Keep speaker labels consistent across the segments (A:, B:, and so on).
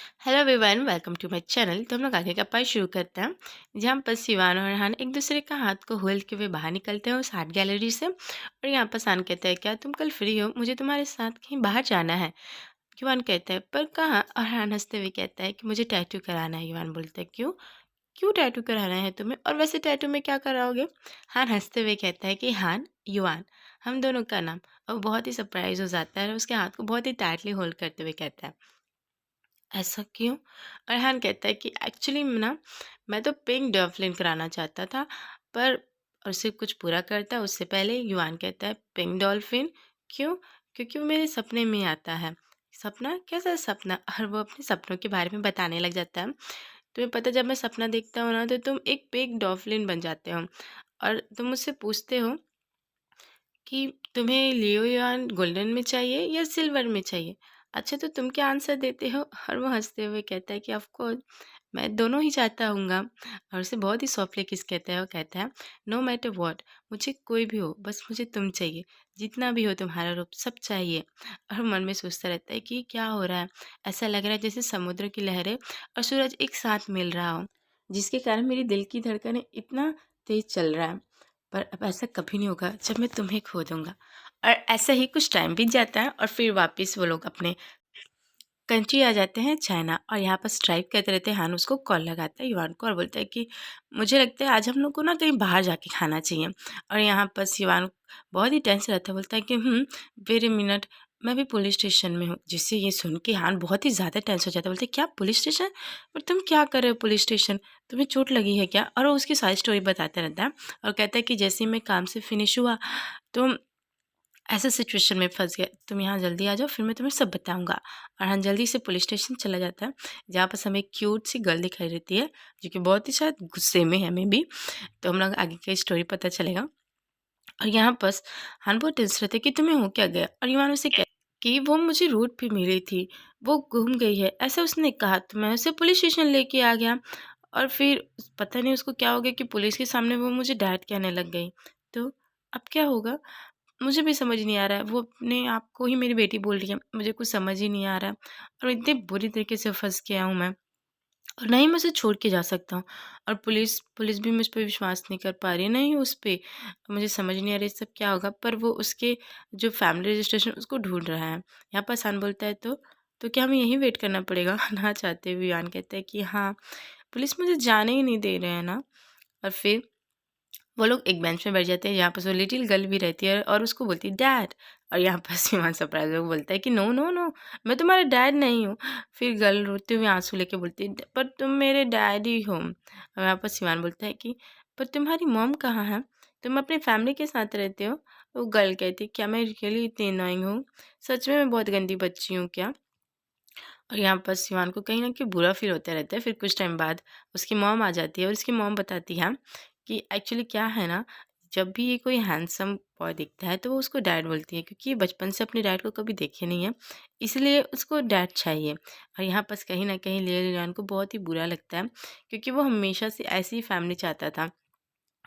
A: Hello everyone, welcome to my channel. तो हम लोग आगे का पार्ट शुरू करते हैं, जहाँ पर सिवान और हान एक दूसरे का हाथ को होल्ड के हुए बाहर निकलते हैं उस आर्ट गैलरी से। और यहाँ पर सान कहता है, क्या तुम कल फ्री हो? मुझे तुम्हारे साथ कहीं बाहर जाना है। युवान कहता है, पर कहाँ? और हान हंसते हुए कहता है कि मुझे टैटू कराना है। युवान बोलता है, क्यों? क्यों टैटू कराना है तुम्हें? और वैसे टैटू में क्या कराओगे? हान हंसते हुए कहता है कि हान, युवान, हम दोनों का नाम। और बहुत ही सरप्राइज हो जाता है और उसके हाथ को बहुत ही टाइटली होल्ड करते हुए कहता है, ऐसा क्यों? अरहान कहता है कि एक्चुअली ना, मैं तो पिंक डॉल्फिन कराना चाहता था, पर और सिर्फ कुछ पूरा करता है उससे पहले युवान कहता है, पिंक डॉल्फिन क्यों? क्योंकि वो मेरे सपने में आता है। सपना? कैसा सपना? और वो अपने सपनों के बारे में बताने लग जाता है। तुम्हें पता है, जब मैं सपना देखता हूँ ना, तो तुम एक पिंक डॉल्फिन बन जाते हो और तुम मुझसे पूछते हो कि तुम्हें लियो या गोल्डन में चाहिए या सिल्वर में चाहिए। अच्छा, तो तुम क्या आंसर देते हो? और वो हंसते हुए कहता है कि ऑफ कोर्स मैं दोनों ही चाहता हूँगा। और उसे बहुत ही सॉफ्टली किस कहता है, वो कहता है, नो मैटर व्हाट, मुझे कोई भी हो, बस मुझे तुम चाहिए। जितना भी हो तुम्हारा रूप, सब चाहिए। और मन में सोचता रहता है कि क्या हो रहा है। ऐसा लग रहा है जैसे समुद्र की लहरें और सूरज एक साथ मिल रहा हो, जिसके कारण मेरी दिल की धड़कनें इतना तेज चल रहा है। पर अब ऐसा कभी नहीं होगा जब मैं तुम्हें खो दूंगा। और ऐसा ही कुछ टाइम बीत जाता है और फिर वापस वो लोग अपने कंट्री आ जाते हैं, चाइना। और यहाँ पर स्ट्राइक करते रहते हैं। हान उसको कॉल लगाता है युवान को और बोलता है कि मुझे लगता है आज हम लोग को ना कहीं बाहर जाके खाना चाहिए। और यहाँ पर युवान बहुत ही टेंस रहता है, बोलता है कि वेट अ मिनट, मैं भी पुलिस स्टेशन में हूँ। जिससे ये सुन के हान बहुत ही ज़्यादा टेंस हो जाता है, बोलते हैं, क्या पुलिस स्टेशन? पर तुम क्या कर रहे हो पुलिस स्टेशन? तुम्हें चोट लगी है क्या? और वो उसकी सारी स्टोरी बताता रहता है और कहता है कि जैसे ही मैं काम से फिनिश हुआ, तो ऐसे सिचुएशन में फँस गए, तुम यहाँ जल्दी आ जाओ, फिर मैं तुम्हें सब बताऊँगा। और हाँ, जल्दी से पुलिस स्टेशन चला जाता है, जहाँ पास हमें एक क्यूट सी गर्ल दिखाई देती है, जो कि बहुत ही शायद गुस्से में है मे बी। तो हम लोग आगे की स्टोरी पता चलेगा। और यहाँ बस हान बहुत टेंस रहते कि तुम्हें हो क्या गया? और युवान उसे कह कि वो मुझे रोड पे मिली थी, वो गुम गई है, ऐसा उसने कहा। तो मैं उसे पुलिस स्टेशन लेके आ गया और फिर पता नहीं उसको क्या हो गया कि पुलिस के सामने वो मुझे डैड कहने लग गई। तो अब क्या होगा? मुझे भी समझ नहीं आ रहा है। वो अपने आप को ही मेरी बेटी बोल रही है, मुझे कुछ समझ ही नहीं आ रहा है। और इतनी बुरी तरीके से फँस गया हूँ मैं, और ना ही मैं उसे छोड़ के जा सकता हूँ। और पुलिस पुलिस भी मुझ पे विश्वास नहीं कर पा रही है, ना ही उस पे। मुझे समझ नहीं आ रहा है सब क्या होगा। पर वो उसके जो फैमिली रजिस्ट्रेशन उसको ढूँढ रहा है। यहाँ पर आसान बोलता है, तो क्या हमें यहीं वेट करना पड़ेगा? ना चाहते हुए ईवान कहता है कि हाँ, पुलिस मुझे जाने ही नहीं दे रहे हैं ना। और फिर वो लोग एक बेंच में बैठ जाते हैं, जहाँ पर वो लिटिल गर्ल भी रहती है और उसको बोलती है डैड। और यहाँ पर सिमान सरप्राइज होकर बोलता है कि नो नो नो, मैं तुम्हारा डैड नहीं हूँ। फिर गर्ल रोते हुए आंसू लेके बोलती है, पर तुम मेरे डैड ही हो। और यहाँ पर सिमान बोलता है कि पर तुम्हारी मॉम कहाँ है? तुम अपनी फैमिली के साथ रहते हो? वो गर्ल कहती है, क्या मैं रियली इतनी अनोइंग हूँ? सच में मैं बहुत गंदी बच्ची हूँ क्या? और यहाँ पर सिवान को कहीं न कहीं बुरा फ़ील होता रहता है। फिर कुछ टाइम बाद उसकी मॉम आ जाती है और उसकी मॉम बताती है कि एक्चुअली क्या है ना, जब भी ये कोई हैंडसम बॉय दिखता है तो वो उसको डैड बोलती है, क्योंकि ये बचपन से अपने डैड को कभी देखे नहीं है, इसलिए उसको डैड चाहिए। और यहाँ बस कहीं न कहीं लिया लियान को बहुत ही बुरा लगता है, क्योंकि वो हमेशा से ऐसी ही फैमिली चाहता था,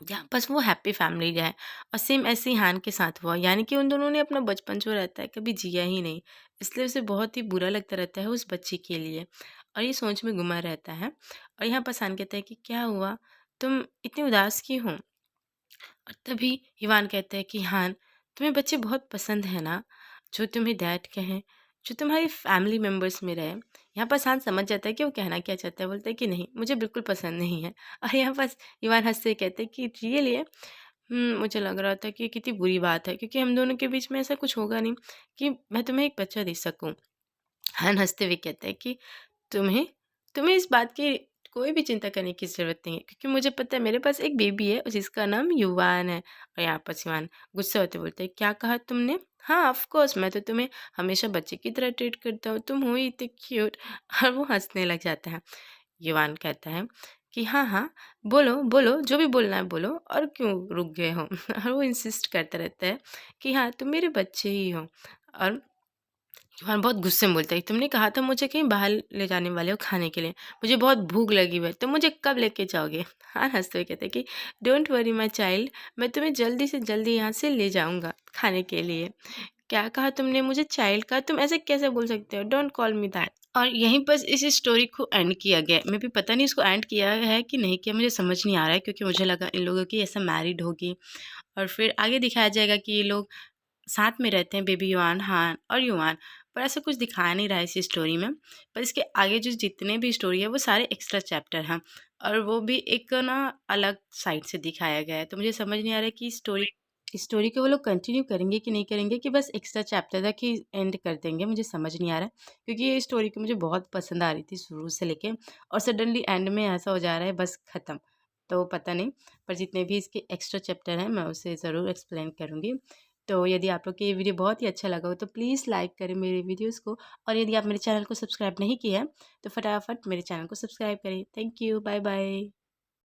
A: जहाँ बस वो हैप्पी फैमिली रहे। और सेम ऐसे ही हान के साथ हुआ, यानी कि उन दोनों ने अपना बचपन जो रहता है कभी जिया ही नहीं। इसलिए उसे बहुत ही बुरा लगता रहता है उस बच्ची के लिए, और ये सोच में गुमा रहता है। और यहाँ पर हान कहता है कि क्या हुआ, तुम इतनी उदास क्यों हो? और तभी इवान कहता है कि हान, तुम्हें बच्चे बहुत पसंद है ना, जो तुम्हें डैड कहें, जो तुम्हारी फैमिली मेम्बर्स में रहे। यहाँ पर हान समझ जाता है कि वो कहना क्या चाहता है, बोलता है कि नहीं, मुझे बिल्कुल पसंद नहीं है। और यहाँ पास इवान हंसते हुए कहते हैं कि रियली है। मुझे लग रहा था कि ये कितनी बुरी बात है, क्योंकि हम दोनों के बीच में ऐसा कुछ होगा नहीं कि मैं तुम्हें एक बच्चा दे सकूं। हान हंसते हुए कहता है कि तुम्हें तुम्हें इस बात की कोई भी चिंता करने की ज़रूरत नहीं है, क्योंकि मुझे पता है मेरे पास एक बेबी है जिसका नाम युवान है। और यहाँ पर सिवान गुस्सा होते बोलते हैं, क्या कहा तुमने? हाँ, ऑफ कोर्स, मैं तो तुम्हें हमेशा बच्चे की तरह ट्रीट करता हूँ, तुम हो ही इतने क्यूट। और वो हंसने लग जाता है। युवान कहता है कि हाँ हाँ, बोलो बोलो, जो भी बोलना है बोलो, और क्यों रुक गए हो? और वो इंसिस्ट करता रहता है कि हाँ, तुम मेरे बच्चे ही हो। और हाँ, बहुत गुस्से में बोलता है, तुमने कहा था मुझे कहीं बाहर ले जाने वाले हो खाने के लिए, मुझे बहुत भूख लगी हुई है, तो मुझे कब लेके जाओगे? हाँ, हंसते हुए कहते हैं कि डोंट वरी माई चाइल्ड, मैं तुम्हें जल्दी से जल्दी यहाँ से ले जाऊँगा खाने के लिए। क्या कहा तुमने? मुझे चाइल्ड कहा? तुम ऐसे कैसे बोल सकते हो? Don't call me that. और यहीं पर इस स्टोरी को एंड किया गया है। मैं भी पता नहीं इसको एंड किया है कि नहीं किया, मुझे समझ नहीं आ रहा है, क्योंकि मुझे लगा इन लोगों की ऐसा मैरिड होगी और फिर आगे दिखाया जाएगा कि ये लोग साथ में रहते हैं, बेबी युआन, हान और युआन। पर ऐसा कुछ दिखाया नहीं रहा है इस स्टोरी में। पर इसके आगे जो जितने भी स्टोरी है वो सारे एक्स्ट्रा चैप्टर हैं और वो भी एक ना अलग साइड से दिखाया गया है। तो मुझे समझ नहीं आ रहा है कि स्टोरी को वो लोग कंटिन्यू करेंगे कि नहीं करेंगे, कि बस एक्स्ट्रा चैप्टर तक ही एंड कर देंगे, मुझे समझ नहीं आ रहा है। क्योंकि ये स्टोरी को मुझे बहुत पसंद आ रही थी शुरू से लेके, और सडनली एंड में ऐसा हो जा रहा है बस ख़त्म। तो पता नहीं, पर जितने भी इसके एक्स्ट्रा चैप्टर हैं मैं उसे ज़रूर एक्सप्लेन करूँगी। तो यदि आप लोग को ये वीडियो बहुत ही अच्छा लगा हो तो प्लीज़ लाइक करें मेरे वीडियोज़ को, और यदि आप मेरे चैनल को सब्सक्राइब नहीं किया है तो फटाफट मेरे चैनल को सब्सक्राइब करें। Thank you, bye bye.